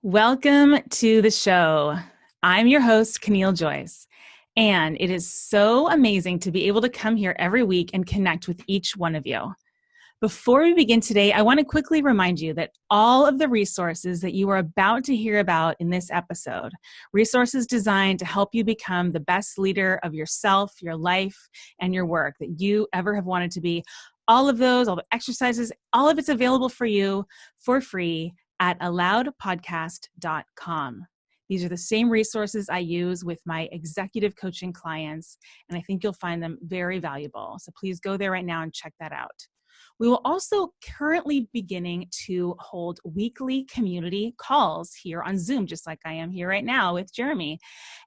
Welcome to the show. I'm your host, Caneel Joyce, and it is so amazing to be able to come here every week and connect with each one of you. Before we begin today, I want to quickly remind you that all of the resources that you are about to hear about in this episode, resources designed to help you become the best leader of yourself, your life, and your work that you ever have wanted to be, all of those, all the exercises, all of it's available for you for free at alloudpodcast.com. These are the same resources I use with my executive coaching clients, and I think you'll find them very valuable. So please go there right now and check that out. We will also currently beginning to hold weekly community calls here on Zoom, just like I am here right now with Jeremi.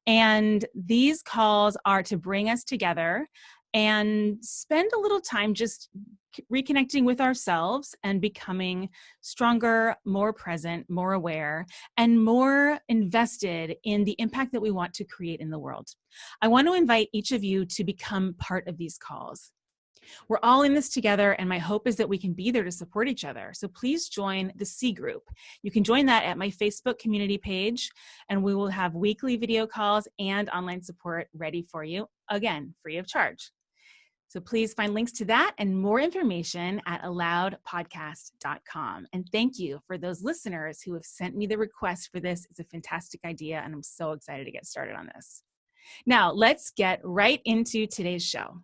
And these calls are to bring us together and spend a little time just reconnecting with ourselves and becoming stronger, more present, more aware, and more invested in the impact that we want to create in the world. I want to invite each of you to become part of these calls. We're all in this together, and my hope is that we can be there to support each other. So please join the C group. You can join that at my Facebook community page, and we will have weekly video calls and online support ready for you, again, free of charge. So please find links to that and more information at alloudpodcast.com. And thank you for those listeners who have sent me the request for this. It's a fantastic idea, and I'm so excited to get started on this. Now, let's get right into today's show.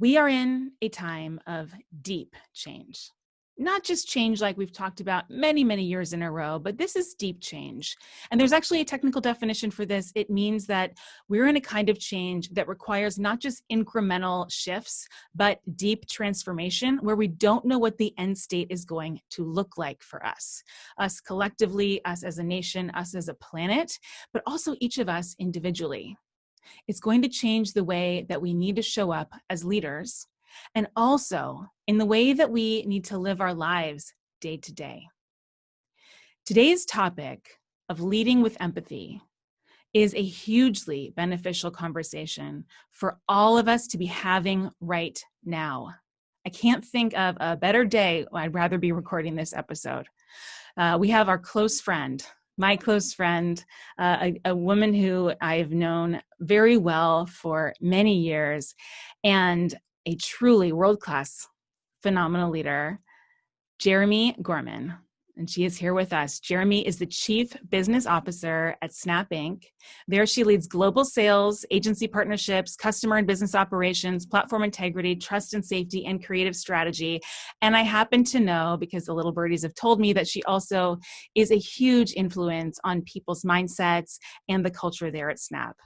We are in a time of deep change. Not just change like we've talked about many, many years in a row, but this is deep change. And there's actually a technical definition for this. It means that we're in a kind of change that requires not just incremental shifts, but deep transformation where we don't know what the end state is going to look like for us collectively, us as a nation, us as a planet, but also each of us individually. It's going to change the way that we need to show up as leaders and also in the way that we need to live our lives day to day. Today's topic of leading with empathy is a hugely beneficial conversation for all of us to be having right now. I can't think of a better day I'd rather be recording this episode. We have our close friend, my close friend, a woman who I've known very well for many years, and a truly world-class, phenomenal leader, Jeremi Gorman. And she is here with us. Jeremi is the Chief Business Officer at Snap Inc. There she leads global sales, agency partnerships, customer and business operations, platform integrity, trust and safety, and creative strategy. And I happen to know, because the little birdies have told me, that she also is a huge influence on people's mindsets and the culture there at Snap.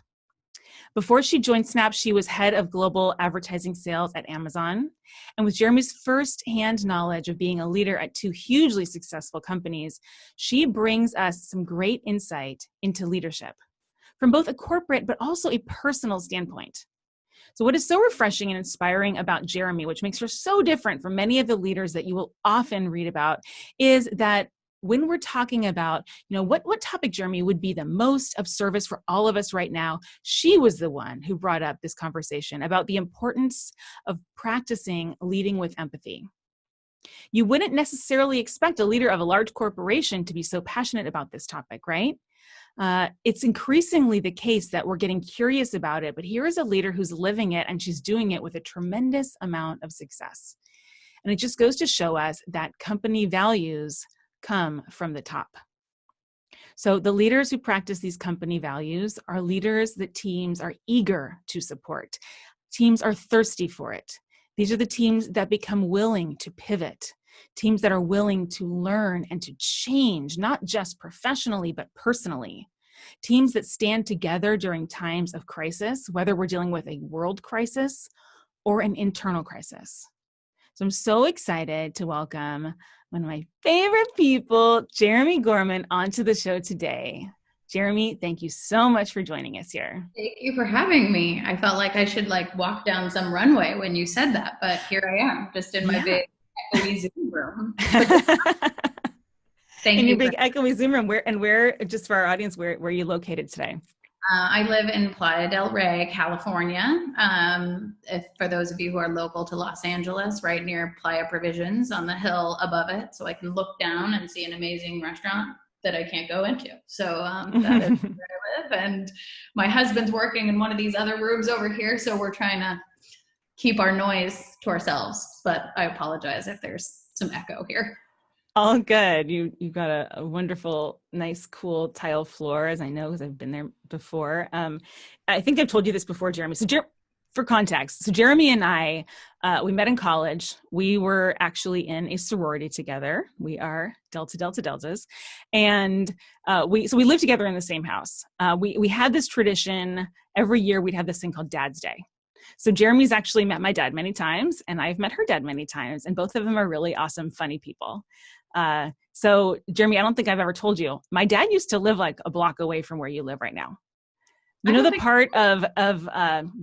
Before she joined Snap, she was head of global advertising sales at Amazon. And with Jeremi's first-hand knowledge of being a leader at two hugely successful companies, she brings us some great insight into leadership from both a corporate but also a personal standpoint. So what is so refreshing and inspiring about Jeremi, which makes her so different from many of the leaders that you will often read about, is that when we're talking about, what topic, Jeremi, would be the most of service for all of us right now, she was the one who brought up this conversation about the importance of practicing leading with empathy. You wouldn't necessarily expect a leader of a large corporation to be so passionate about this topic, right? It's increasingly the case that we're getting curious about it, but here is a leader who's living it, and she's doing it with a tremendous amount of success. And it just goes to show us that company values come from the top. So the leaders who practice these company values are leaders that teams are eager to support. Teams are thirsty for it. These are the teams that become willing to pivot, teams that are willing to learn and to change, not just professionally, but personally. Teams that stand together during times of crisis, whether we're dealing with a world crisis or an internal crisis. So I'm so excited to welcome one of my favorite people, Jeremi Gorman, onto the show today. Jeremi, thank you so much for joining us here. Thank you for having me. I felt like I should walk down some runway when you said that, but here I am, just in my big echoey Zoom room. Thank you. In your big echoey Zoom room. Where, just for our audience, where are you located today? I live in Playa del Rey, California. For those of you who are local to Los Angeles, right near Playa Provisions on the hill above it. So I can look down and see an amazing restaurant that I can't go into. So that is where I live. And my husband's working in one of these other rooms over here. So we're trying to keep our noise to ourselves. But I apologize if there's some echo here. All good. You've got a wonderful, nice, cool tile floor, as I know, because I've been there before. I think I've told you this before, Jeremy. So for context, so Jeremy and I, we met in college. We were actually in a sorority together. We are Delta Delta Deltas. And we lived together in the same house. We had this tradition, every year we'd have this thing called Dad's Day. So Jeremy's actually met my dad many times, and I've met her dad many times, and both of them are really awesome, funny people. So Jeremy, I don't think I've ever told you, my dad used to live like a block away from where you live right now. You know, the part of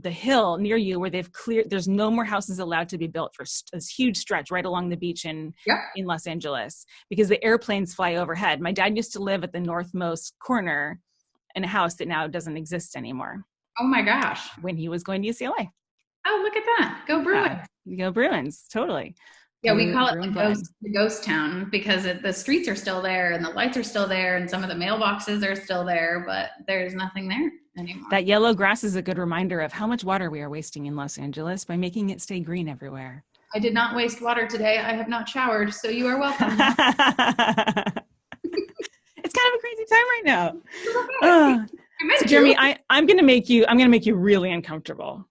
the hill near you where they've cleared, there's no more houses allowed to be built for this huge stretch right along the beach in Los Angeles, because the airplanes fly overhead. My dad used to live at the northmost corner in a house that now doesn't exist anymore. Oh my gosh. When he was going to UCLA. Oh, look at that. Go Bruins. Go Bruins. Totally. Yeah, we call it the ghost town because the streets are still there and the lights are still there and some of the mailboxes are still there, but there's nothing there anymore. That yellow grass is a good reminder of how much water we are wasting in Los Angeles by making it stay green everywhere. I did not waste water today. I have not showered, so you are welcome. It's kind of a crazy time right now. So Jeremy, I'm going to make you really uncomfortable.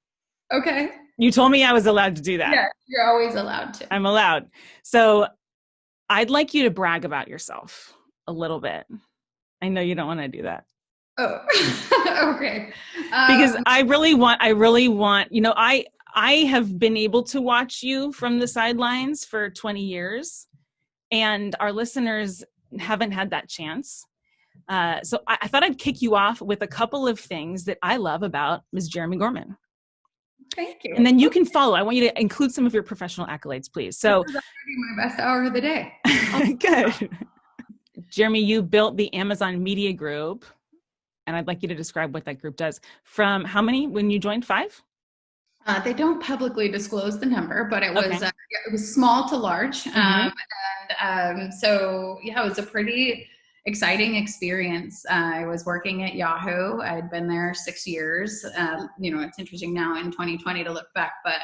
Okay. You told me I was allowed to do that. Yeah, you're always allowed to. I'm allowed. So I'd like you to brag about yourself a little bit. I know you don't want to do that. Oh, okay. Because I really want, you know, I have been able to watch you from the sidelines for 20 years, and our listeners haven't had that chance. So I thought I'd kick you off with a couple of things that I love about Ms. Jeremi Gorman. Thank you. And then you can follow. I want you to include some of your professional accolades, please. So this is my best hour of the day. Good. Jeremy, you built the Amazon Media Group, and I'd like you to describe what that group does. From how many when you joined? 5? They don't publicly disclose the number, but it was okay. It was small to large. So yeah, it was a pretty exciting experience. I was working at Yahoo. I'd been there 6 years. You know, it's interesting now in 2020 to look back, but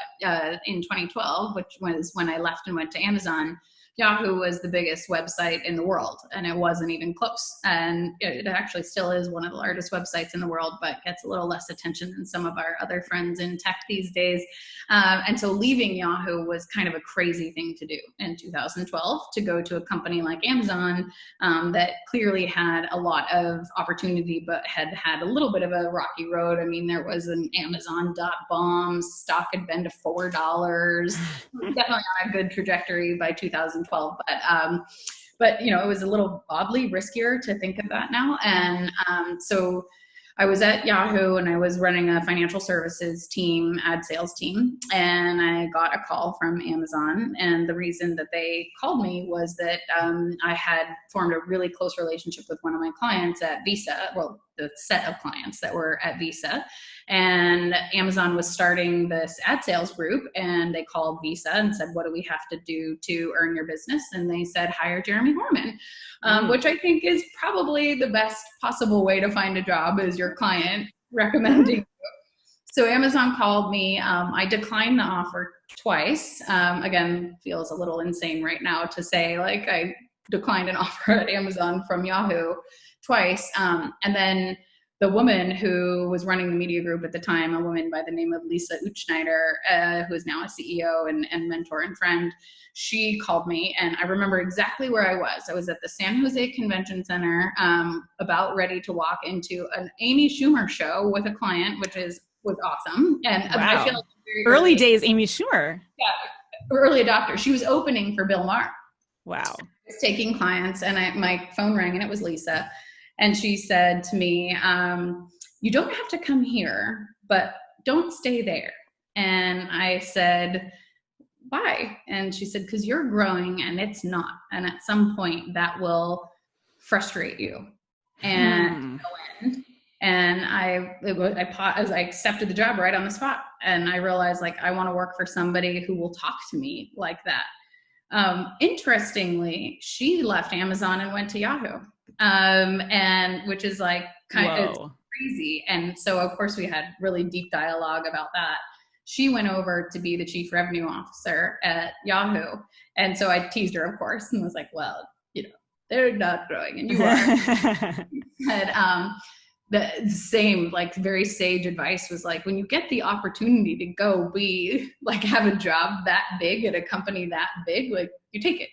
in 2012, which was when I left and went to Amazon, Yahoo was the biggest website in the world, and it wasn't even close. And it actually still is one of the largest websites in the world, but gets a little less attention than some of our other friends in tech these days. And so leaving Yahoo was kind of a crazy thing to do in 2012, to go to a company like Amazon that clearly had a lot of opportunity, but had a little bit of a rocky road. I mean, there was an Amazon.bomb, stock had been to $4. Definitely on a good trajectory by 2012. But you know, it was a little oddly riskier to think of that now. And so I was at Yahoo and I was running a financial services team, ad sales team, and I got a call from Amazon. And the reason that they called me was that I had formed a really close relationship with one of my clients at Visa, well, the set of clients that were at Visa. And Amazon was starting this ad sales group, and they called Visa and said, what do we have to do to earn your business? And they said, hire Jeremi Gorman, which I think is probably the best possible way to find a job, is your client recommending you. So Amazon called me. I declined the offer twice. Again, feels a little insane right now to say, like, I declined an offer at Amazon from Yahoo twice. And then the woman who was running the media group at the time, a woman by the name of Lisa Utschneider, who is now a CEO and mentor and friend, she called me, and I remember exactly where I was. I was at the San Jose Convention Center, about ready to walk into an Amy Schumer show with a client, which was awesome. And wow. I feel like early days Amy Schumer. Yeah, early adopter. She was opening for Bill Maher. Wow. I was taking clients, and my phone rang, and it was Lisa. And she said to me, you don't have to come here, but don't stay there. And I said, why? And she said, because you're growing and it's not. And at some point that will frustrate you. And I accepted the job right on the spot. And I realized, like, I want to work for somebody who will talk to me like that. Interestingly, she left Amazon and went to Yahoo. and which is like it's crazy. And so of course we had really deep dialogue about that. She went over to be the chief revenue officer at Yahoo. And so I teased her, of course, and was like, well, they're not growing and you are. And the same, like, very sage advice was like, when you get the opportunity to go be like, have a job that big at a company that big, like, you take it.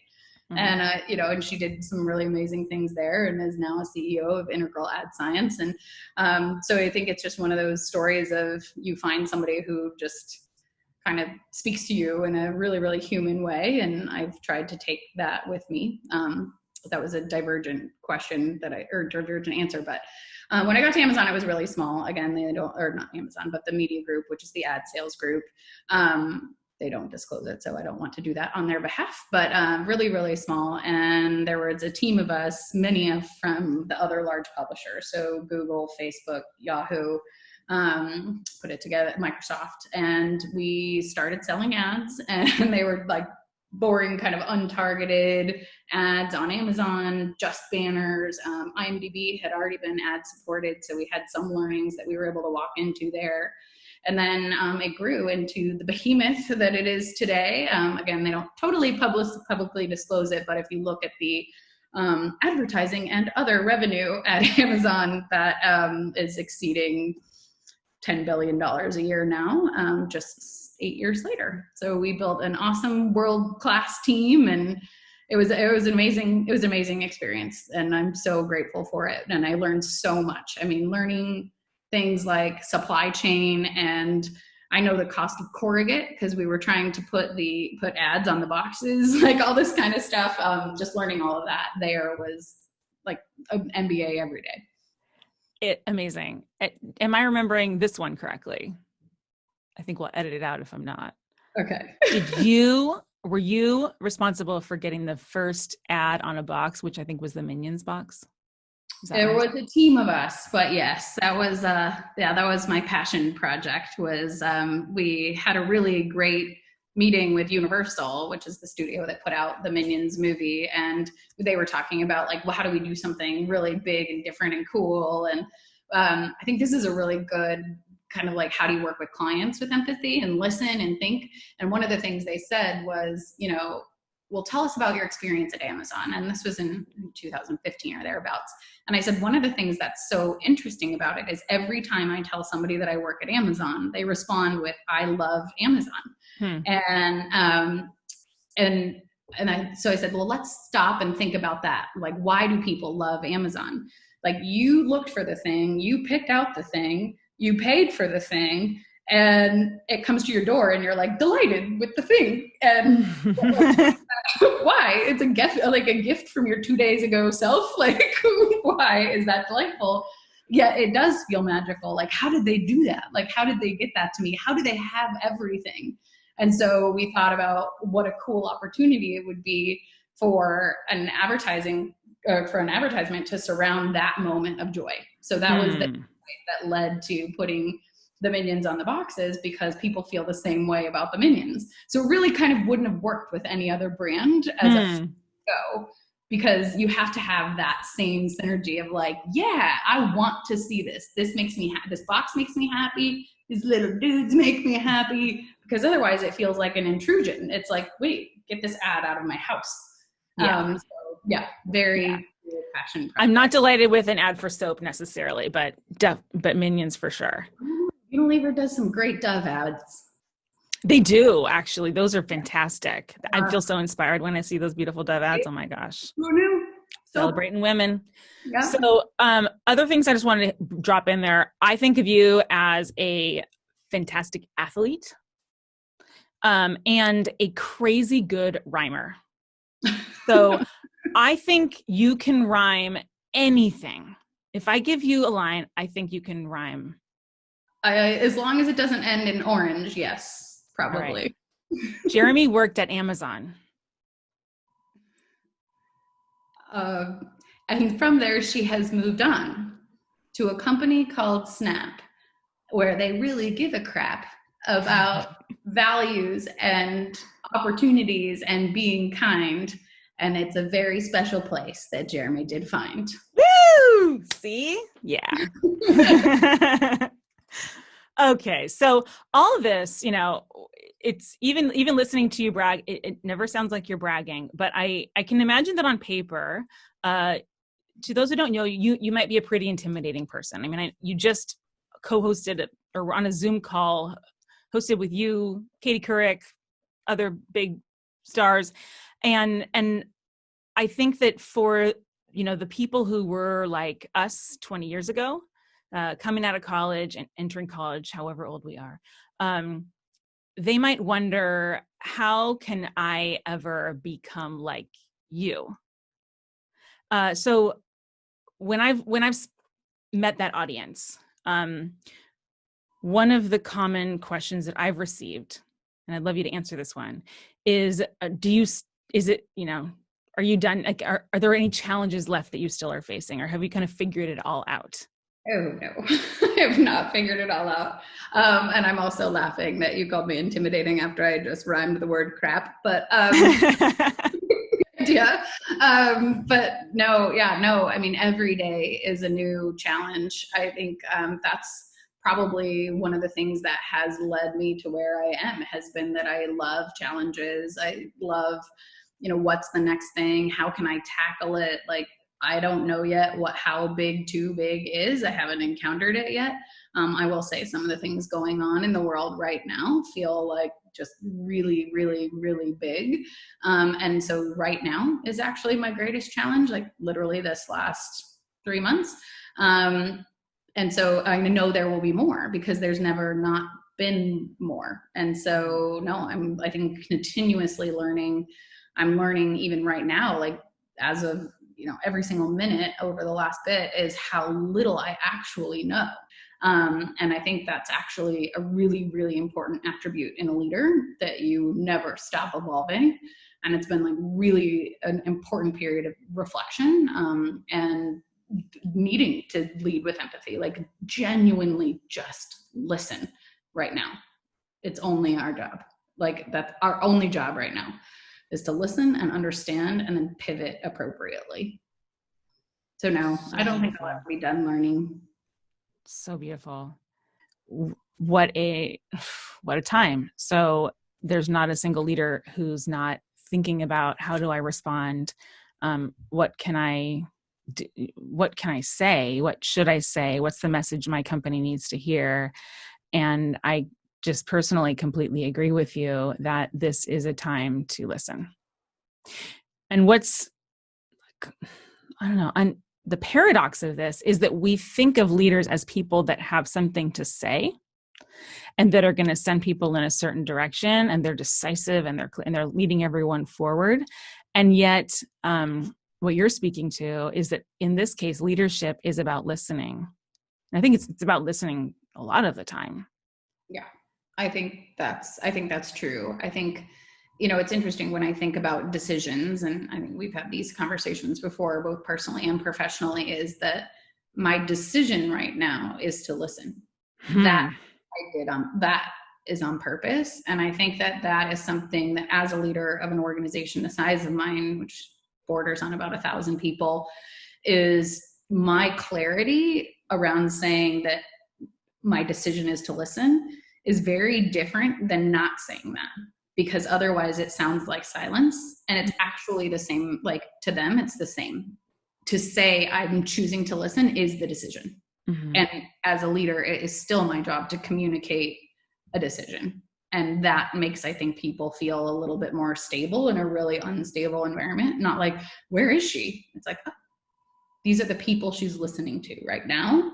Mm-hmm. And, and she did some really amazing things there and is now a CEO of Integral Ad Science. And so I think it's just one of those stories of you find somebody who just kind of speaks to you in a really, really human way. And I've tried to take that with me. That was a divergent question or divergent answer. But when I got to Amazon, it was really small. Again, not Amazon, but the media group, which is the ad sales group. They don't disclose it, so I don't want to do that on their behalf, but really, really small. And there was a team of us, many from the other large publishers. So Google, Facebook, Yahoo, put it together, Microsoft. And we started selling ads, and they were like boring, kind of untargeted ads on Amazon, just banners. IMDb had already been ad supported, so we had some learnings that we were able to walk into there. And then it grew into the behemoth that it is today. Again, they don't totally publicly disclose it, but if you look at the advertising and other revenue at Amazon, that is exceeding $10 billion a year now, just 8 years later. So we built an awesome world-class team, and it was an amazing experience, and I'm so grateful for it. And I learned so much. I mean, learning things like supply chain, and I know the cost of corrugate because we were trying to put ads on the boxes, like all this kind of stuff. Just learning all of that there was like an MBA every day. Amazing. Am I remembering this one correctly? I think we'll edit it out if I'm not. Okay. Were you responsible for getting the first ad on a box, which I think was the Minions box? There was a team of us, but yes, that was my passion project. We had a really great meeting with Universal, which is the studio that put out the Minions movie, and they were talking about like, well, how do we do something really big and different and cool? And I think this is a really good kind of like, how do you work with clients with empathy and listen and think? And one of the things they said was, well, tell us about your experience at Amazon. And this was in 2015 or thereabouts. And I said, one of the things that's so interesting about it is every time I tell somebody that I work at Amazon, they respond with, I love Amazon. So I said, well, let's stop and think about that. Like, why do people love Amazon? Like, you looked for the thing, you picked out the thing, you paid for the thing, and it comes to your door and you're like delighted with the thing. And why? It's a gift, like a gift from your 2 days ago self. Like, why is that delightful? Yeah, it does feel magical. Like, how did they do that? Like, how did they get that to me? How do they have everything? And so we thought about what a cool opportunity it would be for an advertisement to surround that moment of joy. So that was the that led to putting the Minions on the boxes, because people feel the same way about the Minions. So it really kind of wouldn't have worked with any other brand as a go, because you have to have that same synergy of like, yeah, I want to see this. This makes me happy. This box makes me happy. These little dudes make me happy, because otherwise it feels like an intrusion. It's like, wait, get this ad out of my house. Very passion project. I'm not delighted with an ad for soap necessarily, but Minions for sure. Unilever does some great Dove ads. They do, actually. Those are fantastic. I feel so inspired when I see those beautiful Dove ads. Oh my gosh. Who knew? Celebrating women. Yeah. So other things I just wanted to drop in there. I think of you as a fantastic athlete and a crazy good rhymer. So I think you can rhyme anything. If I give you a line, I think you can rhyme. As long as it doesn't end in orange, yes, probably. Right. Jeremi worked at Amazon. And from there, she has moved on to a company called Snap, where they really give a crap about values and opportunities and being kind. And it's a very special place that Jeremi did find. Woo! See? Yeah. Okay. So all of this, it's even listening to you brag, it never sounds like you're bragging, but I can imagine that on paper, to those who don't know, you might be a pretty intimidating person. I mean, you just co-hosted or were on a Zoom call, hosted with you, Katie Couric, other big stars. And I think that for, the people who were like us 20 years ago, coming out of college and entering college, however old we are, they might wonder, how can I ever become like you? So when I've met that audience, one of the common questions that I've received, and I'd love you to answer this one, is, are you done? Like, are there any challenges left that you still are facing, or have you kind of figured it all out? Oh, no, I have not figured it all out. And I'm also laughing that you called me intimidating after I just rhymed the word crap, but yeah. But no, I mean, every day is a new challenge. I think that's probably one of the things that has led me to where I am, has been that I love challenges. I love, what's the next thing? How can I tackle it? Like, I don't know yet how big too big is. I haven't encountered it yet. I will say some of the things going on in the world right now feel like just really, really, really big. And so right now is actually my greatest challenge, like literally this last 3 months. And so I know there will be more, because there's never not been more. And so, no, I think continuously learning. I'm learning even right now, like as of, every single minute over the last bit, is how little I actually know. And I think that's actually a really, really important attribute in a leader, that you never stop evolving. And it's been like really an important period of reflection, and needing to lead with empathy, like genuinely just listen right now. It's only our job. Like, that's our only job right now, is to listen and understand and then pivot appropriately. So no, I don't think I'll ever be done learning. So beautiful. What a time. So there's not a single leader who's not thinking about, how do I respond? What can I do? What can I say? What should I say? What's the message my company needs to hear? And I just personally completely agree with you that this is a time to listen. And and the paradox of this is that we think of leaders as people that have something to say and that are going to send people in a certain direction, and they're decisive, and they're leading everyone forward. And yet, what you're speaking to is that in this case, leadership is about listening. And I think it's about listening a lot of the time. Yeah, I think that's true. I think, it's interesting when I think about decisions, and I think we've had these conversations before, both personally and professionally, is that my decision right now is to listen. That is on purpose. And I think that is something that, as a leader of an organization the size of mine, which borders on about 1,000 people, is my clarity around saying that my decision is to listen is very different than not saying that, because otherwise it sounds like silence, and it's actually the same. Like, to them, it's the same. To say I'm choosing to listen is the decision. Mm-hmm. And as a leader, it is still my job to communicate a decision. And that makes, I think, people feel a little bit more stable in a really unstable environment. Not like, where is she? It's like, oh, these are the people she's listening to right now,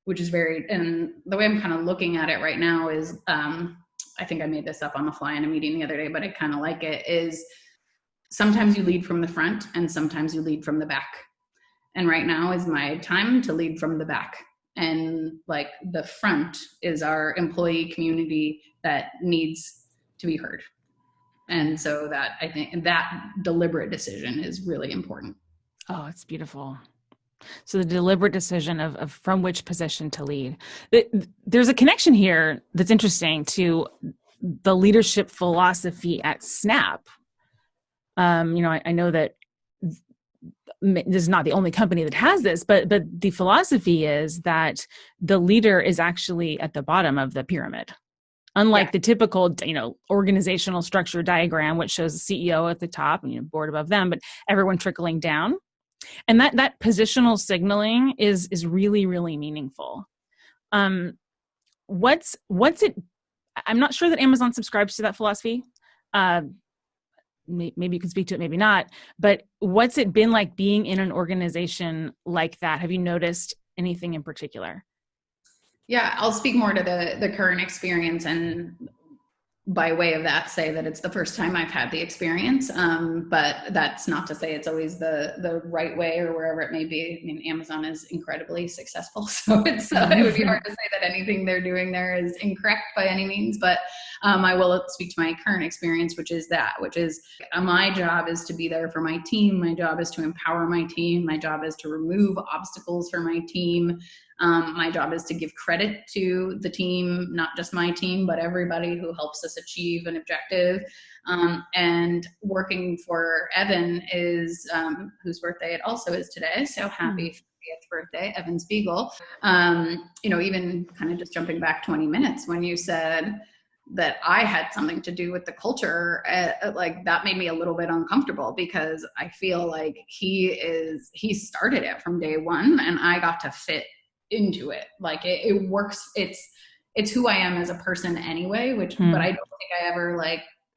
which is and the way I'm kind of looking at it right now is, I think I made this up on the fly in a meeting the other day, but I kind of like it, is sometimes you lead from the front and sometimes you lead from the back. And right now is my time to lead from the back. And like, the front is our employee community that needs to be heard. And so that, I think that deliberate decision is really important. Oh, it's beautiful. So the deliberate decision of from which position to lead. There's a connection here that's interesting to the leadership philosophy at Snap. I know that this is not the only company that has this, but the philosophy is that the leader is actually at the bottom of the pyramid. Unlike the typical, organizational structure diagram, which shows the CEO at the top and board above them, but everyone trickling down. And that positional signaling is really, really meaningful. What's it? I'm not sure that Amazon subscribes to that philosophy. Maybe you can speak to it, maybe not. But what's it been like being in an organization like that? Have you noticed anything in particular? Yeah, I'll speak more to the current experience, and by way of that, say that it's the first time I've had the experience. But that's not to say it's always the right way or wherever it may be. I mean, Amazon is incredibly successful, so it would be hard to say that anything they're doing there is incorrect by any means. But I will speak to my current experience, which is my job is to be there for my team. My job is to empower my team. My job is to remove obstacles for my team. My job is to give credit to the team, not just my team, but everybody who helps us achieve an objective. And working for Evan is, whose birthday it also is today. So happy 50th birthday, Evan Spiegel. Even kind of just jumping back 20 minutes when you said that I had something to do with the culture, like that made me a little bit uncomfortable, because I feel like he started it from day one and I got to fit into it. Like it works. It's who I am as a person anyway, but I don't think I ever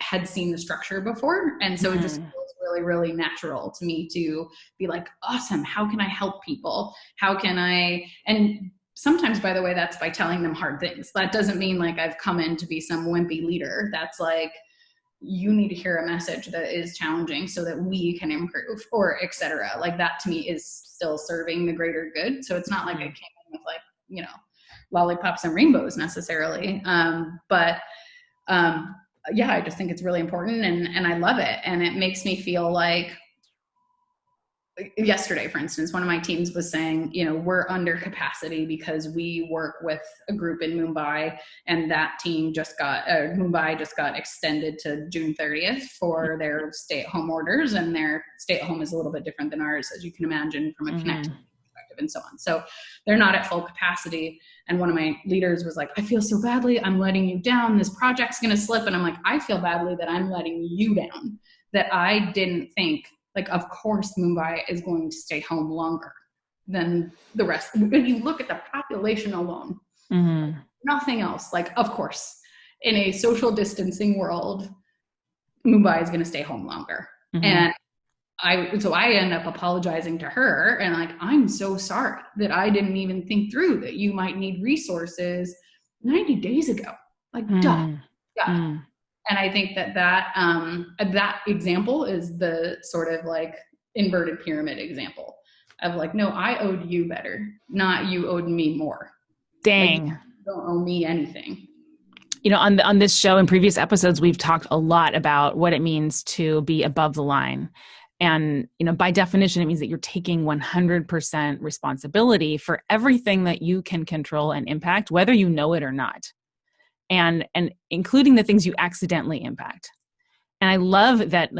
had seen the structure before. And so it just feels really, really natural to me to be like, awesome. How can I help people? And sometimes, by the way, that's by telling them hard things. That doesn't mean like I've come in to be some wimpy leader. That's like, you need to hear a message that is challenging so that we can improve, or et cetera. Like that to me is still serving the greater good. So it's not like I came in with lollipops and rainbows necessarily. I just think it's really important, and I love it. And it makes me feel like, yesterday, for instance, one of my teams was saying, we're under capacity because we work with a group in Mumbai, and that team Mumbai just got extended to June 30th for their stay-at-home orders, and their stay-at-home is a little bit different than ours, as you can imagine, from a connectivity perspective and so on. So they're not at full capacity. And one of my leaders was like, I feel so badly. I'm letting you down. This project's going to slip. And I'm like, I feel badly that I'm letting you down, that I didn't think, of course, Mumbai is going to stay home longer than the rest. When you look at the population alone, nothing else, of course, in a social distancing world, Mumbai is going to stay home longer. And I end up apologizing to her and I'm so sorry that I didn't even think through that you might need resources 90 days ago. Duh. And I think that example is the sort of inverted pyramid example of no, I owed you better, not you owed me more. Dang. You don't owe me anything. On this show and previous episodes, we've talked a lot about what it means to be above the line. And, by definition, it means that you're taking 100% responsibility for everything that you can control and impact, whether you know it or not. And including the things you accidentally impact. And I love that,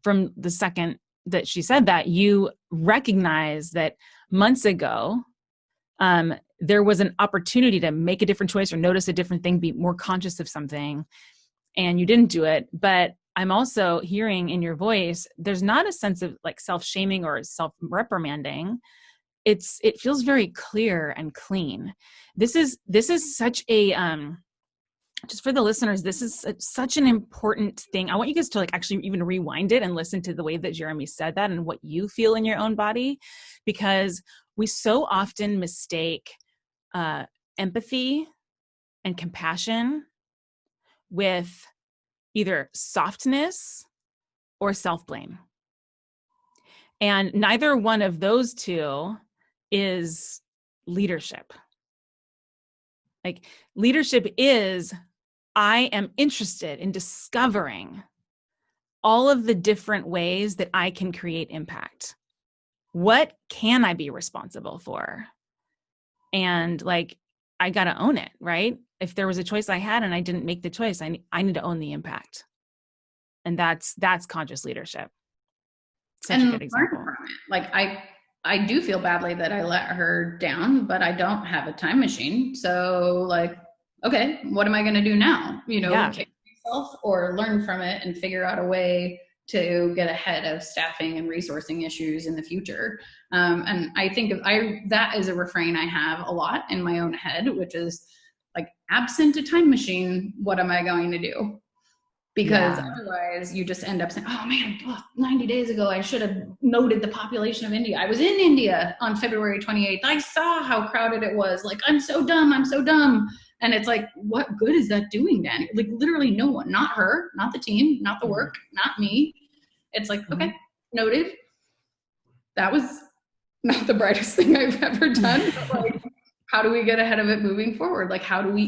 from the second that she said that, you recognize that months ago, there was an opportunity to make a different choice or notice a different thing, be more conscious of something, and you didn't do it. But I'm also hearing in your voice, there's not a sense of self-shaming or self-reprimanding. It feels very clear and clean. This is such a, just for the listeners, this is such an important thing. I want you guys to actually even rewind it and listen to the way that Jeremi said that and what you feel in your own body, because we so often mistake empathy and compassion with either softness or self-blame. And neither one of those two is leadership. Leadership is, I am interested in discovering all of the different ways that I can create impact. What can I be responsible for? And I got to own it, right? If there was a choice I had and I didn't make the choice, I need to own the impact. And that's conscious leadership. Such a good example. it. Like I do feel badly that I let her down, but I don't have a time machine. So like, okay, what am I going to do now? You know, kick myself or learn from it and figure out a way to get ahead of staffing and resourcing issues in the future. And I think that is a refrain I have a lot in my own head, which is like, absent a time machine, what am I going to do? Because otherwise you just end up saying, oh man, 90 days ago, I should have noted the population of India. I was in India on February 28th. I saw how crowded it was. Like, I'm so dumb. And it's like, what good is that doing, Danny? Like literally no one, not her, not the team, not the work, not me. It's like, okay, noted. That was not the brightest thing I've ever done. But like, how do we get ahead of it moving forward? Like, how do we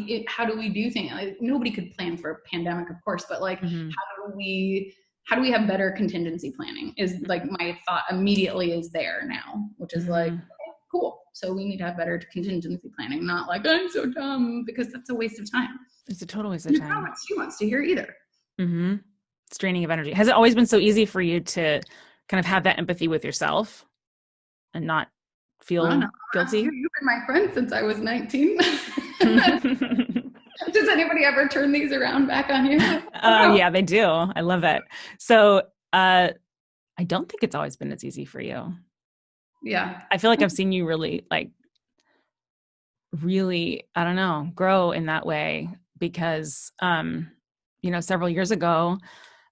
do things? Like, nobody could plan for a pandemic, of course, but like, how do we have better contingency planning is like my thought immediately is there now, which is like, okay, cool. So we need to have better contingency planning, not like, I'm so dumb, because that's a waste of time. It's a total waste of time. Not what she wants to hear either. It's draining of energy. Has it always been so easy for you to kind of have that empathy with yourself and not feel guilty? You've been my friend since I was 19. Does anybody ever turn these around back on you? Yeah, they do. I love it. So I don't think it's always been as easy for you. Yeah. I feel like I've seen you really, I don't know, grow in that way because, several years ago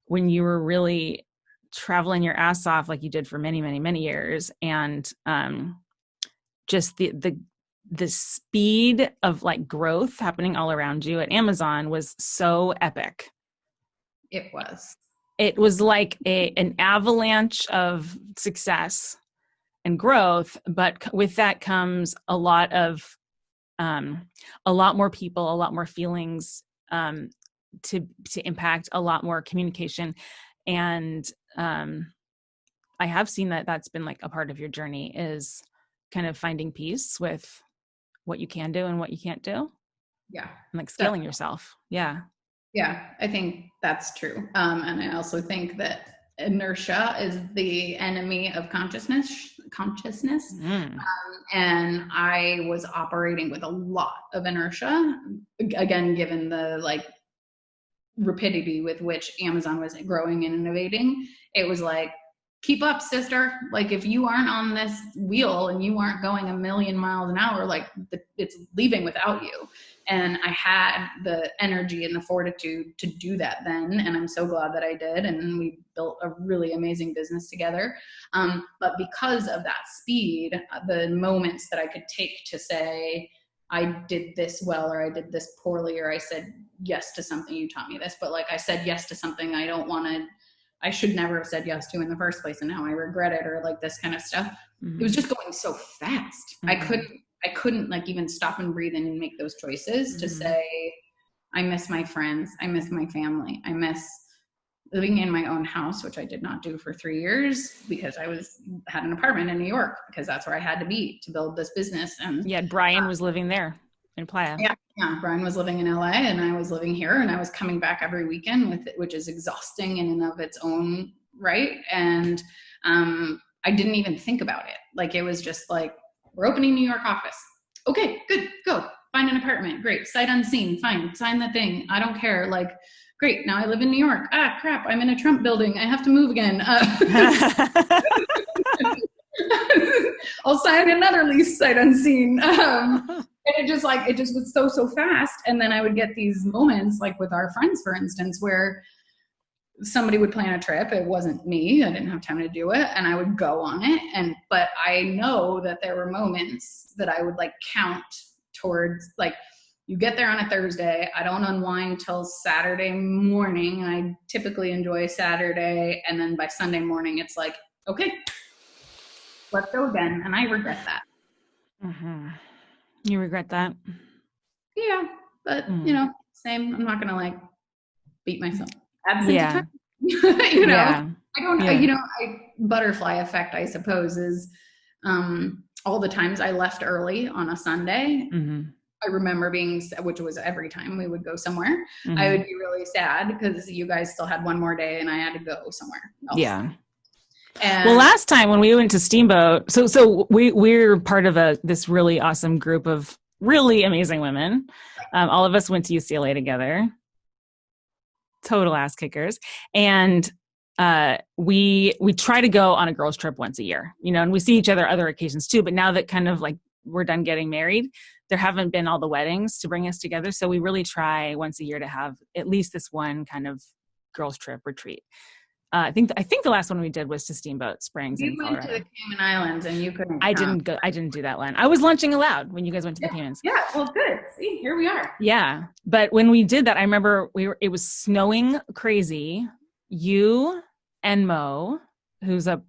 when you were really traveling your ass off like you did for many, many, many years, and just the speed of like growth happening all around you at Amazon was so epic. It was like an avalanche of success and growth, but with that comes a lot more people, a lot more feelings to impact, a lot more communication. And I have seen that that's been like a part of your journey, is kind of finding peace with what you can do and what you can't do. Yeah. And like scaling yourself. Yeah. Yeah, I think that's true. And I also think that inertia is the enemy of consciousness. And I was operating with a lot of inertia, again, given the like rapidity with which Amazon was growing and innovating. It was like, keep up, sister. Like, if you aren't on this wheel and you aren't going 1,000,000 miles an hour, like it's leaving without you. And I had the energy and the fortitude to do that then. And I'm so glad that I did. And we built a really amazing business together. But because of that speed, the moments that I could take to say, I did this well, or I did this poorly, or I said yes to something, you taught me this, but like I said yes to something I should never have said yes to in the first place, and now I regret it, or like this kind of stuff. It was just going so fast. I couldn't like even stop and breathe and make those choices to say, I miss my friends, I miss my family, I miss living in my own house, which I did not do for 3 years because I had an apartment in New York because that's where I had to be to build this business. And yeah, Brian was living there in Playa. Yeah, Brian was living in LA and I was living here, and I was coming back every weekend with it, which is exhausting in and of its own right. And I didn't even think about it. Like, it was just like, we're opening New York office. Okay, good, go find an apartment. Great, sight unseen, fine, sign the thing. I don't care. Like, great, now I live in New York. Ah, crap, I'm in a Trump building. I have to move again. I'll sign another lease, sight unseen. And it just was so fast. And then I would get these moments, like with our friends, for instance, where somebody would plan a trip. It wasn't me. I didn't have time to do it. And I would go on it. But I know that there were moments that I would like count towards, like, you get there on a Thursday. I don't unwind till Saturday morning. I typically enjoy Saturday. And then by Sunday morning, it's like, okay, let's go again. And I regret that. Mm-hmm. You regret that? Yeah. But, same. I'm not going to like beat myself. Yeah. I don't, butterfly effect, I suppose, is all the times I left early on a Sunday. Mm-hmm. I remember which was every time we would go somewhere, I would be really sad because you guys still had one more day and I had to go somewhere else. Yeah. And Well, last time when we went to Steamboat, so we're part of this really awesome group of really amazing women. All of us went to UCLA together, total ass kickers, and we try to go on a girls' trip once a year, and we see each other other occasions too. But now that kind of like we're done getting married, there haven't been all the weddings to bring us together, so we really try once a year to have at least this one kind of girls' trip retreat. I think the last one we did was to Steamboat Springs in we went to Colorado. the Cayman Islands, and you couldn't I come. didn't go. I didn't do that one. I was lunching aloud when you guys went to the Caymans. Yeah, well, good. See, here we are. Yeah, but when we did that, I remember it was snowing crazy. You and Mo, who's a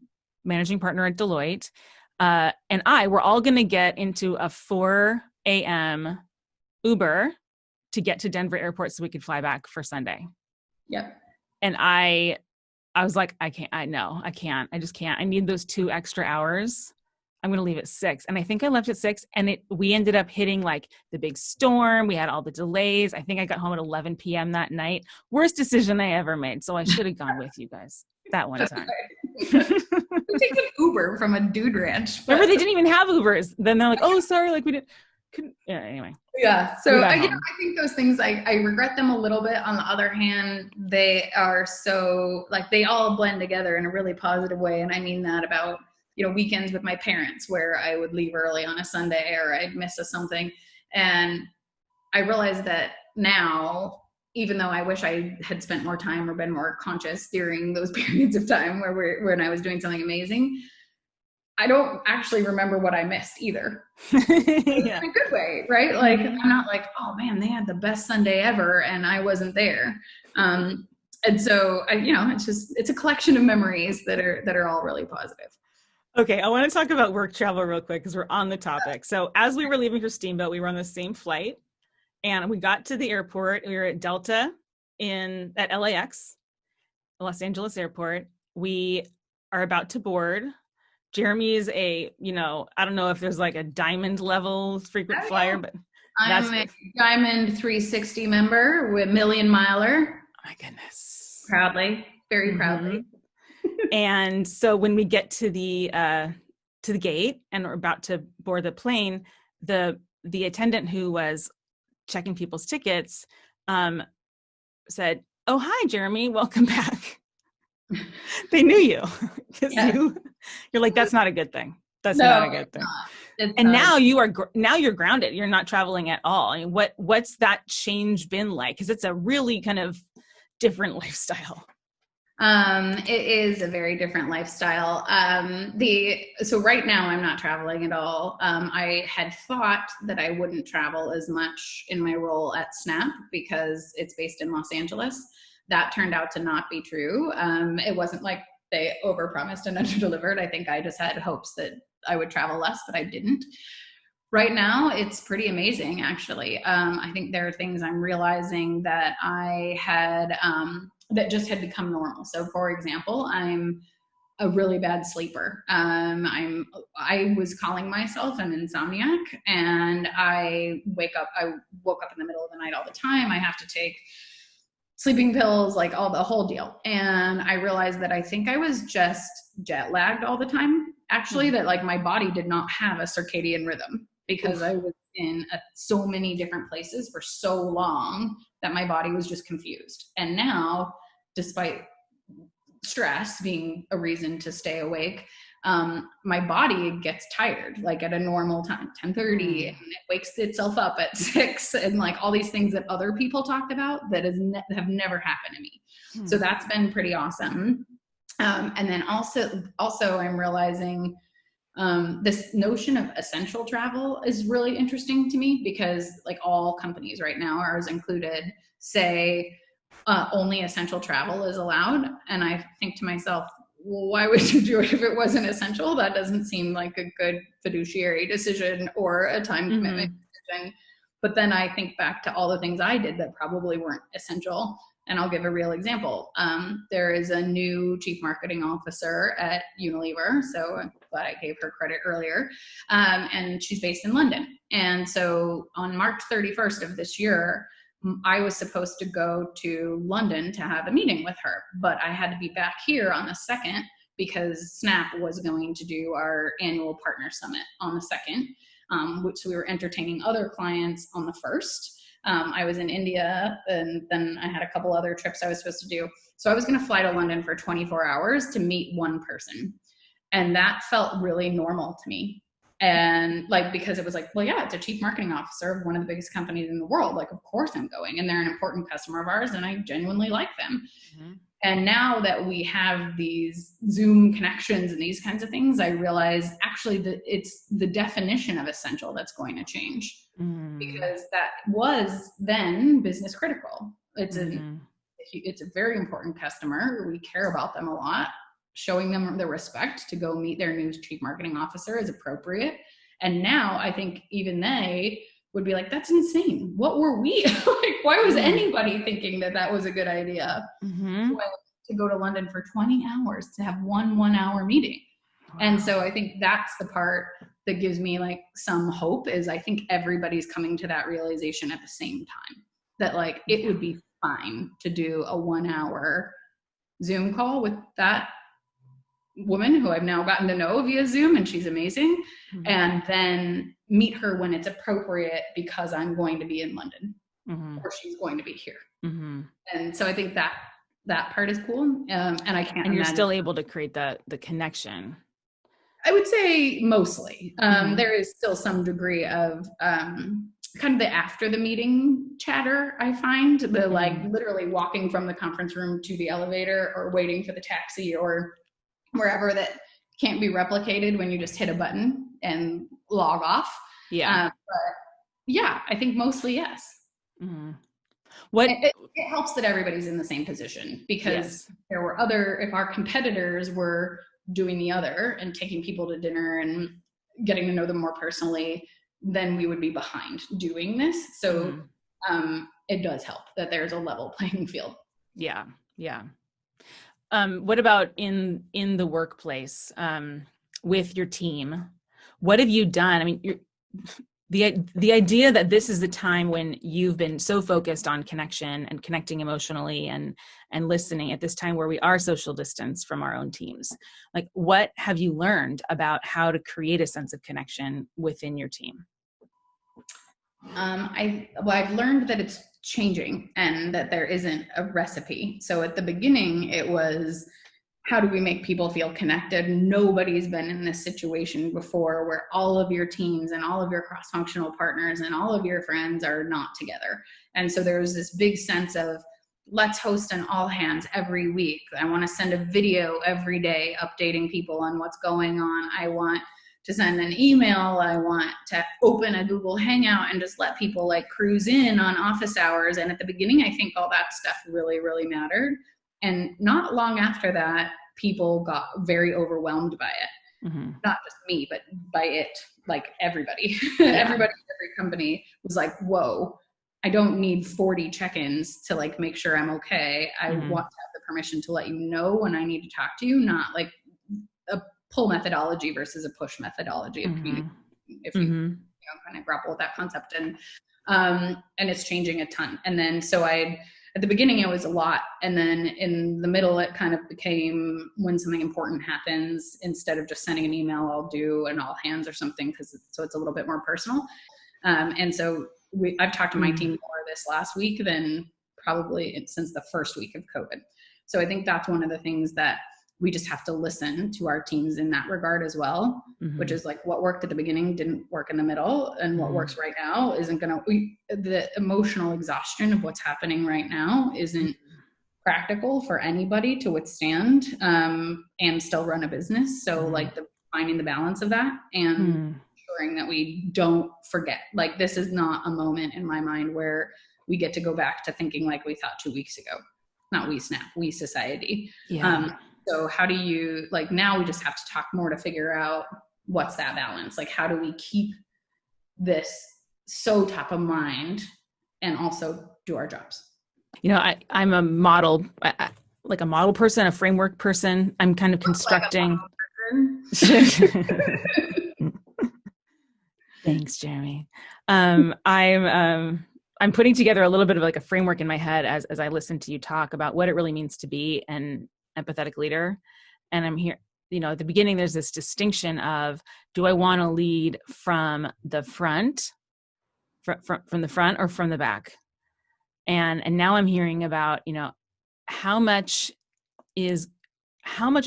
managing partner at Deloitte, and I were all going to get into a 4 a.m. Uber to get to Denver Airport so we could fly back for Sunday. Yep. And I was like, I can't. I just can't. I need those 2 extra hours. I'm going to leave at 6. And I think I left at 6, and we ended up hitting like the big storm. We had all the delays. I think I got home at 11 p.m. that night. Worst decision I ever made. So I should have gone with you guys that one time. We take an Uber from a dude ranch. Remember, they didn't even have Ubers. Then they're like, oh, sorry. Like couldn't. Yeah, anyway. Yeah. So I think those things, I regret them a little bit. On the other hand, they are so like, they all blend together in a really positive way. And I mean that about, weekends with my parents where I would leave early on a Sunday or I'd miss something. And I realized that now, even though I wish I had spent more time or been more conscious during those periods of time when I was doing something amazing, I don't actually remember what I missed either. Yeah. In a good way, right? Like, I'm not like, oh man, they had the best Sunday ever and I wasn't there. And so, it's a collection of memories that are all really positive. Okay, I want to talk about work travel real quick because we're on the topic. So as we were leaving for Steamboat, we were on the same flight, and we got to the airport. We were at Delta at LAX, Los Angeles Airport. We are about to board. Jeremy is I don't know if there's like a diamond level frequent flyer, but I'm a Diamond 360 member with Million Miler. Oh my goodness. Proudly, very proudly. And so when we get to the gate and we're about to board the plane, the attendant who was checking people's tickets said, "Oh, hi, Jeremy, welcome back." They knew you because you're like, that's not a good thing. That's not a good thing. And now you're grounded. You're not traveling at all. I mean, what's that change been like? Because it's a really kind of different lifestyle. It is a very different lifestyle. So right now I'm not traveling at all. I had thought that I wouldn't travel as much in my role at Snap because it's based in Los Angeles. That turned out to not be true. It wasn't like they overpromised and underdelivered. I think I just had hopes that I would travel less, but I didn't. Right now, it's pretty amazing, actually. I think there are things I'm realizing that I had that just had become normal. So, for example, I'm a really bad sleeper. I was calling myself an insomniac, and I woke up in the middle of the night all the time. I have to take sleeping pills, like the whole deal. And I realized that I think I was just jet lagged all the time. Actually, that like my body did not have a circadian rhythm because I was in so many different places for so long that my body was just confused. And now, despite stress being a reason to stay awake, my body gets tired, like at a normal time, 10:30, and it wakes itself up at 6, and like all these things that other people talked about that have never happened to me. So that's been pretty awesome. And then also I'm realizing this notion of essential travel is really interesting to me because like all companies right now, ours included, say only essential travel is allowed. And I think to myself, well, why would you do it if it wasn't essential? That doesn't seem like a good fiduciary decision or a time commitment decision. But then I think back to all the things I did that probably weren't essential. And I'll give a real example. There is a new chief marketing officer at Unilever. So I'm glad I gave her credit earlier. And she's based in London. And so on March 31st of this year, I was supposed to go to London to have a meeting with her, but I had to be back here on the 2nd because Snap was going to do our annual partner summit on the 2nd, which we were entertaining other clients on the 1st. I was in India, and then I had a couple other trips I was supposed to do. So I was going to fly to London for 24 hours to meet one person. And that felt really normal to me. And like, because it was like, well, yeah, it's a chief marketing officer of one of the biggest companies in the world. Like, of course I'm going, and they're an important customer of ours, and I genuinely like them. Mm-hmm. And now that we have these Zoom connections and these kinds of things, I realize actually that it's the definition of essential that's going to change, because that was then business critical. It's a very important customer. We care about them a lot. Showing them the respect to go meet their new chief marketing officer is appropriate. And now I think even they would be like, that's insane. What were we? Like, why was anybody thinking that that was a good idea? To go to London for 20 hours to have one 1-hour meeting. Wow. And so I think that's the part that gives me like some hope, is I think everybody's coming to that realization at the same time, that like it would be fine to do a 1-hour Zoom call with that woman who I've now gotten to know via Zoom, and she's amazing. And then meet her when it's appropriate, because I'm going to be in London or she's going to be here. And so I think that part is cool. And I can't And you're imagine. still able to create the connection. I would say mostly. There is still some degree of kind of the after the meeting chatter, I find. The like literally walking from the conference room to the elevator, or waiting for the taxi, or wherever, that can't be replicated when you just hit a button and log off. But yeah, I think mostly yes. What it helps that everybody's in the same position, because there were if our competitors were doing the other and taking people to dinner and getting to know them more personally, then we would be behind doing this. So it does help that there's a level playing field. Yeah. What about in the workplace, with your team? What have you done? I mean, the idea that this is the time when you've been so focused on connection and connecting emotionally and listening at this time where we are social distance from our own teams. Like, what have you learned about how to create a sense of connection within your team? I've learned that it's changing and that there isn't a recipe. So at the beginning, it was, how do we make people feel connected? Nobody's been in this situation before, where all of your teams and all of your cross-functional partners and all of your friends are not together. And so there was this big sense of, let's host an all hands every week. I want to send a video every day updating people on what's going on. I want to send an email. I want to open a Google Hangout and just let people like cruise in on office hours. And at the beginning, I think all that stuff really, really mattered. And not long after that, people got very overwhelmed by it. Not just me, but by it, like everybody. Everybody in every company was like, whoa, I don't need 40 check-ins to like make sure I'm okay. I want to have the permission to let you know when I need to talk to you, not like a pull methodology versus a push methodology of communication. If you, kind of grapple with that concept, and it's changing a ton. And then so at the beginning, it was a lot. And then in the middle, it kind of became, when something important happens, instead of just sending an email, I'll do an all hands or something, so it's a little bit more personal. And so I've talked to my team more this last week than probably since the first week of COVID. So I think that's one of the things that we just have to listen to our teams in that regard as well, which is like, what worked at the beginning didn't work in the middle, and what works right now isn't going to, the emotional exhaustion of what's happening right now isn't practical for anybody to withstand, and still run a business. So like finding the balance of that and ensuring that we don't forget, like, this is not a moment in my mind where we get to go back to thinking like we thought 2 weeks ago. Not we Snap, we society. So how do you, like, now we just have to talk more to figure out what's that balance? Like, how do we keep this so top of mind and also do our jobs? You know, I'm a model, like a model person, a framework person. I'm kind of constructing. Thanks, Jeremi. I'm putting together a little bit of like a framework in my head as I listen to you talk about what it really means to be an empathetic leader. And at the beginning, there's this distinction of, do I want to lead from the front, from the front or from the back? And now I'm hearing about, how much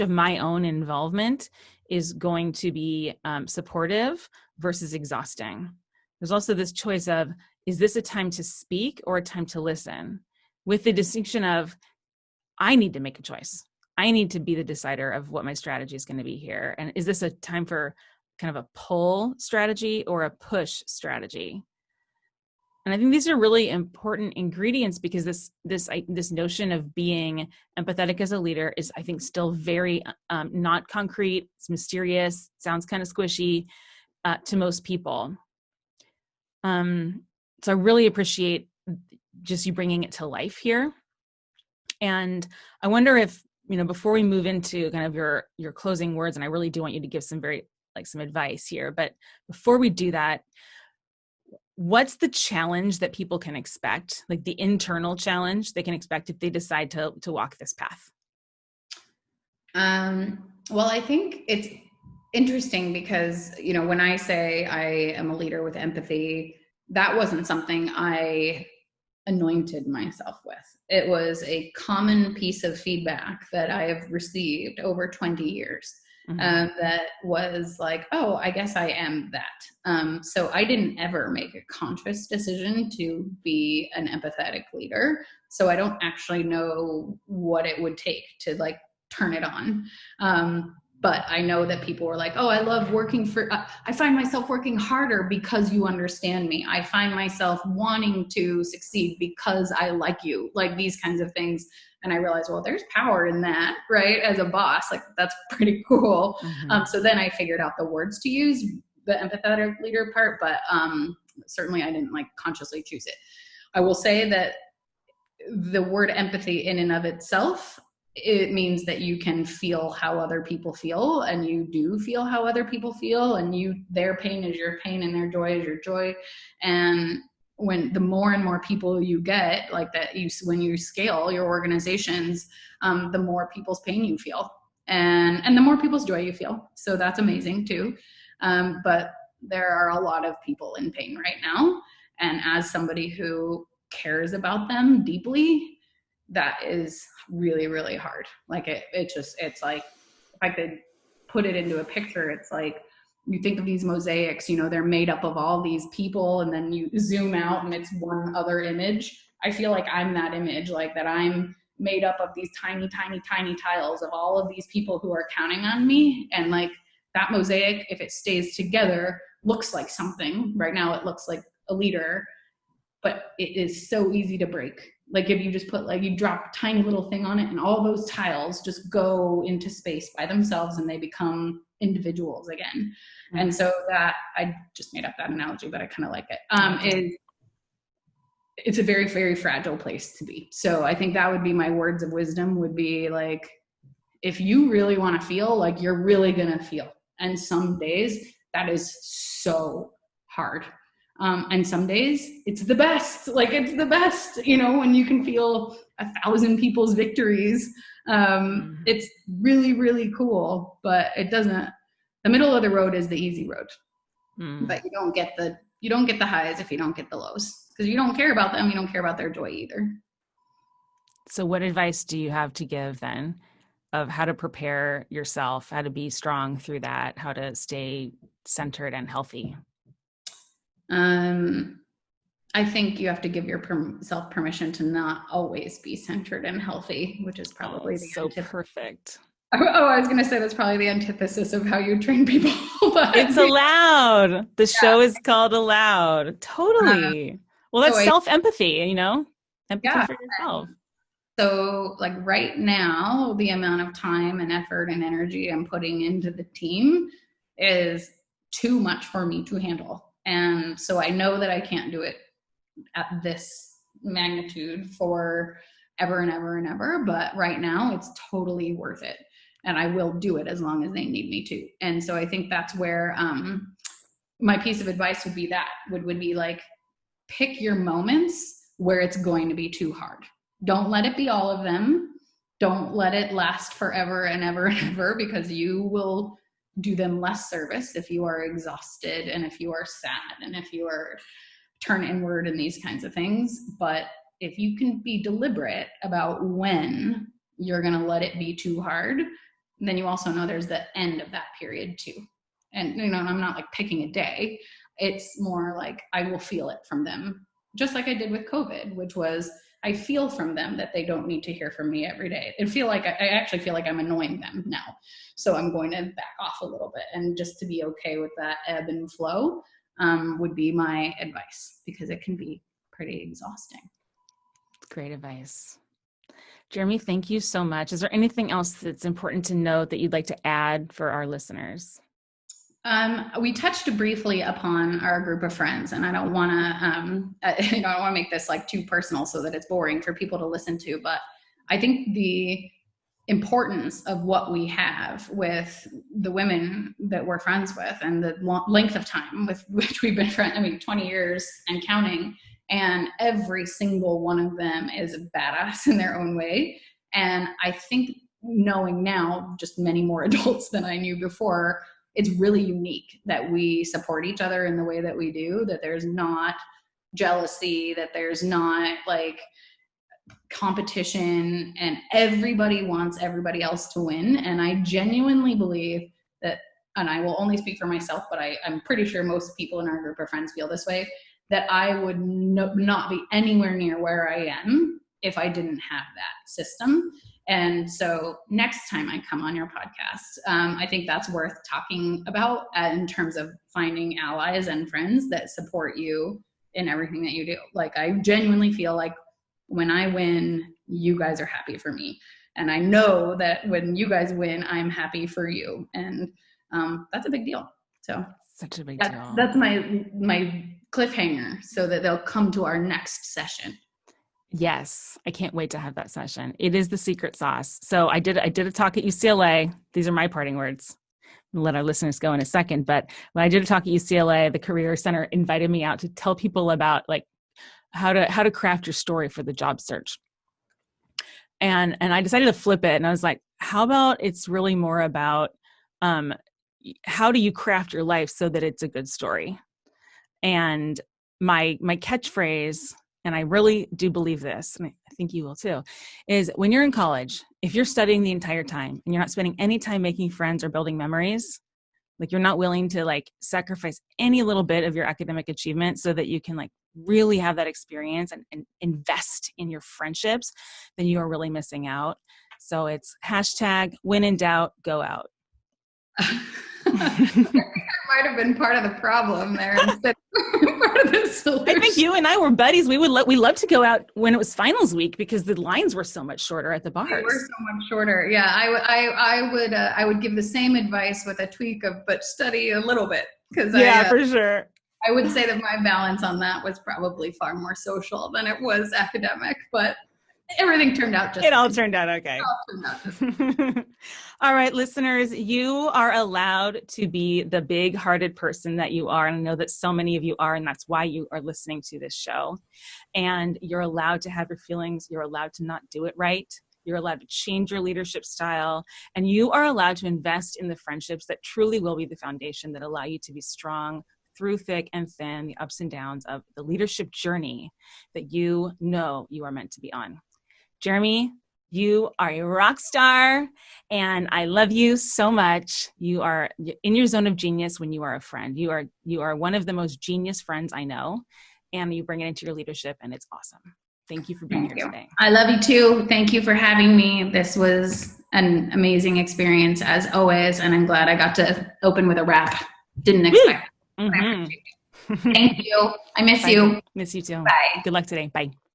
of my own involvement is going to be supportive versus exhausting. There's also this choice of, is this a time to speak or a time to listen? With the distinction of, I need to make a choice. I need to be the decider of what my strategy is going to be here. And is this a time for kind of a pull strategy or a push strategy? And I think these are really important ingredients, because this notion of being empathetic as a leader is, I think, still very not concrete. It's mysterious, sounds kind of squishy to most people. So I really appreciate just you bringing it to life here. And I wonder if, before we move into kind of your closing words, and I really do want you to give some advice here, but before we do that, what's the challenge that people can expect, like the internal challenge they can expect if they decide to walk this path? Well, I think it's interesting because, when I say I am a leader with empathy, that wasn't something I anointed myself with. It was a common piece of feedback that I have received over 20 years. That was like, oh, I guess I am that. So I didn't ever make a conscious decision to be an empathetic leader. So I don't actually know what it would take to turn it on. But I know that people were like, oh, I love working I find myself working harder because you understand me. I find myself wanting to succeed because I like you, like these kinds of things. And I realized, well, there's power in that, right? As a boss, that's pretty cool. So then I figured out the words to use, the empathetic leader part, but certainly I didn't consciously choose it. I will say that the word empathy in and of itself, it means that you can feel how other people feel, and you do feel how other people feel, and their pain is your pain and their joy is your joy. And when the more and more people you get like that, when you scale your organizations, the more people's pain you feel, and the more people's joy you feel. So that's amazing too. But there are a lot of people in pain right now. And as somebody who cares about them deeply, that is really, really hard. It's like, if I could put it into a picture, it's like, you think of these mosaics, they're made up of all these people, and then you zoom out and it's one other image. I feel like I'm that image, that I'm made up of these tiny, tiny, tiny tiles of all of these people who are counting on me. And that mosaic, if it stays together, looks like something. Right now it looks like a leader, but it is so easy to break. If you just put, you drop a tiny little thing on it, and all those tiles just go into space by themselves, and they become individuals again. And so that, I just made up that analogy, but I kind of like it. It's a very, very fragile place to be. So I think that would be my words of wisdom, would be if you really want to feel, you're really going to feel. And some days that is so hard. And some days it's the best, it's the best, when you can feel 1,000 people's victories. It's really, really cool, but the middle of the road is the easy road. But you don't get the highs if you don't get the lows, because you don't care about them. You don't care about their joy either. So what advice do you have to give then of how to prepare yourself, how to be strong through that, how to stay centered and healthy? I think you have to give yourself permission to not always be centered and healthy, which is probably perfect. Oh, I was going to say that's probably the antithesis of how you train people. It's allowed. The show is called Allowed. Totally. Well, that's self-empathy, empathy for yourself. So right now, the amount of time and effort and energy I'm putting into the team is too much for me to handle. And so I know that I can't do it at this magnitude for ever and ever and ever, but right now it's totally worth it. And I will do it as long as they need me to. And so I think that's where my piece of advice would be pick your moments where it's going to be too hard. Don't let it be all of them. Don't let it last forever and ever and ever, because you will do them less service if you are exhausted and if you are sad and if you are turn inward and these kinds of things. But if you can be deliberate about when you're going to let it be too hard, then you also know there's the end of that period too. And, you know, I'm not like picking a day. It's more like I will feel it from them, just like I did with COVID, which was I feel from them that they don't need to hear from me every day. I actually feel like I'm annoying them now. So I'm going to back off a little bit, and just to be okay with that ebb and flow would be my advice, because it can be pretty exhausting. Great advice. Jeremi, thank you so much. Is there anything else that's important to note that you'd like to add for our listeners? We touched briefly upon our group of friends, and I don't want to, I don't want to make this like too personal so that it's boring for people to listen to, but I think the importance of what we have with the women that we're friends with, and the length of time with which we've been friends, 20 years and counting, and every single one of them is a badass in their own way. And I think, knowing now just many more adults than I knew before, it's really unique that we support each other in the way that we do, that there's not jealousy, that there's not like competition, and everybody wants everybody else to win. And I genuinely believe that, and I will only speak for myself, but I'm pretty sure most people in our group of friends feel this way, that I would not be anywhere near where I am if I didn't have that system. And so next time I come on your podcast, I think that's worth talking about in terms of finding allies and friends that support you in everything that you do. Like, I genuinely feel like when I win, you guys are happy for me. And I know that when you guys win, I'm happy for you. And that's a big deal. So such a big deal. That's my cliffhanger, so that they'll come to our next session. Yes, I can't wait to have that session. It is the secret sauce. So I did a talk at UCLA. These are my parting words. We'll let our listeners go in a second. But when I did a talk at UCLA, the Career Center invited me out to tell people about like how to craft your story for the job search. And I decided to flip it. And I was like, how about it's really more about how do you craft your life so that it's a good story? And my catchphrase, and I really do believe this, and I think you will too, is when you're in college, if you're studying the entire time and you're not spending any time making friends or building memories, like you're not willing to like sacrifice any little bit of your academic achievement so that you can like really have that experience and invest in your friendships, then you are really missing out. So it's hashtag when in doubt, go out. I think I might have been part of the problem there instead of part of the solution. I think you and I were buddies. We loved to go out when it was finals week because the lines were so much shorter at the bars. They were so much shorter. Yeah, I would give the same advice with a tweak of, but study a little bit, because for sure. I would say that my balance on that was probably far more social than it was academic, but everything turned out just fine. It all turned out okay. All right, listeners, you are allowed to be the big-hearted person that you are. And I know that so many of you are, and that's why you are listening to this show. And you're allowed to have your feelings. You're allowed to not do it right. You're allowed to change your leadership style. And you are allowed to invest in the friendships that truly will be the foundation that allow you to be strong through thick and thin, the ups and downs of the leadership journey that you know you are meant to be on. Jeremi, you are a rock star, and I love you so much. You are in your zone of genius when you are a friend. You are one of the most genius friends I know, and you bring it into your leadership, and it's awesome. Thank you for being here today. I love you too. Thank you for having me. This was an amazing experience as always, and I'm glad I got to open with a rap. Didn't expect. Mm-hmm. Thank you. I miss you. Miss you too. Bye. Good luck today. Bye.